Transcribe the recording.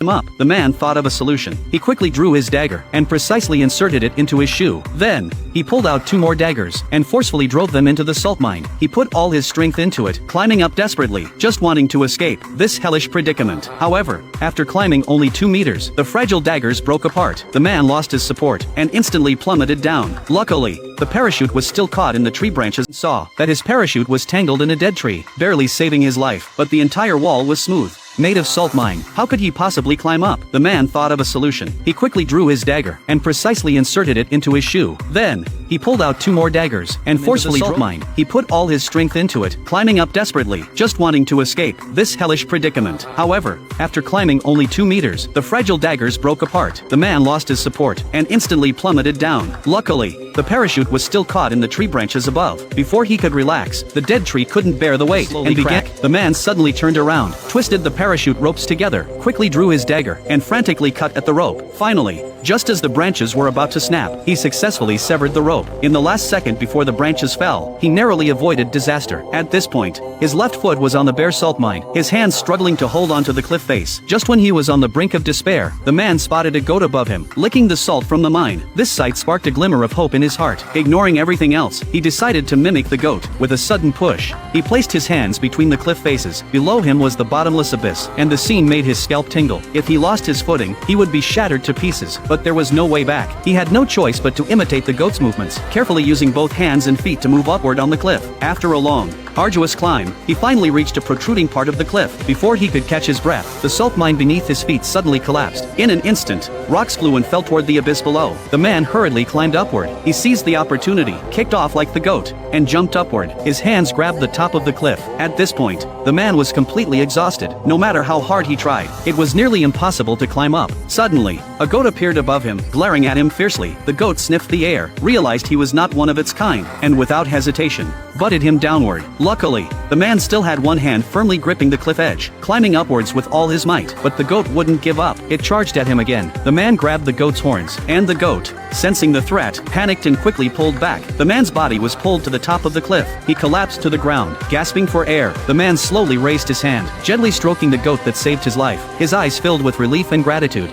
him up. The man thought of a solution. He quickly drew his dagger and precisely inserted it into his shoe. Then, he pulled out 2 more daggers and forcefully drove them into the salt mine. He put all his strength into it, climbing up desperately, just wanting to escape this hellish predicament. However, after climbing only 2 meters, the fragile daggers broke apart. The man lost his support and instantly plummeted down. Luckily, the parachute was still caught in the tree branches and saw that his parachute was tangled in a dead tree, barely saving his life, but the entire wall was smooth. Made of salt mine, how could he possibly climb up? The man thought of a solution. He quickly drew his dagger and precisely inserted it into his shoe. Then, he pulled out 2 more daggers and forcefully drove mine. He put all his strength into it, climbing up desperately, just wanting to escape this hellish predicament. However, after climbing only 2 meters, the fragile daggers broke apart. The man lost his support and instantly plummeted down. Luckily, the parachute was still caught in the tree branches above. Before he could relax, the dead tree couldn't bear the weight and began. The man suddenly turned around, twisted the parachute ropes together, quickly drew his dagger, and frantically cut at the rope. Finally, just as the branches were about to snap, he successfully severed the rope. In the last second before the branches fell, he narrowly avoided disaster. At this point, his left foot was on the bare salt mine, his hands struggling to hold onto the cliff face. Just when he was on the brink of despair, the man spotted a goat above him, licking the salt from the mine. This sight sparked a glimmer of hope in his heart. Ignoring everything else, he decided to mimic the goat. With a sudden push, he placed his hands between the cliff faces. Below him was the bottomless abyss, and the scene made his scalp tingle. If he lost his footing, he would be shattered to pieces, but there was no way back. He had no choice but to imitate the goat's movements, carefully using both hands and feet to move upward on the cliff. After a long, arduous climb, he finally reached a protruding part of the cliff. Before he could catch his breath, the salt mine beneath his feet suddenly collapsed. In an instant, rocks flew and fell toward the abyss below. The man hurriedly climbed upward. He seized the opportunity, kicked off like the goat, and jumped upward. His hands grabbed the top of the cliff. At this point, the man was completely exhausted. No matter how hard he tried, it was nearly impossible to climb up. Suddenly, a goat appeared above him, glaring at him fiercely. The goat sniffed the air, realized he was not one of its kind, and without hesitation, butted him downward. Luckily, the man still had one hand firmly gripping the cliff edge, climbing upwards with all his might. But the goat wouldn't give up. It charged at him again. The man grabbed the goat's horns, and the goat, sensing the threat, panicked and quickly pulled back. The man's body was pulled to the top of the cliff. He collapsed to the ground, gasping for air. The man slowly raised his hand, gently stroking the goat that saved his life. His eyes filled with relief and gratitude.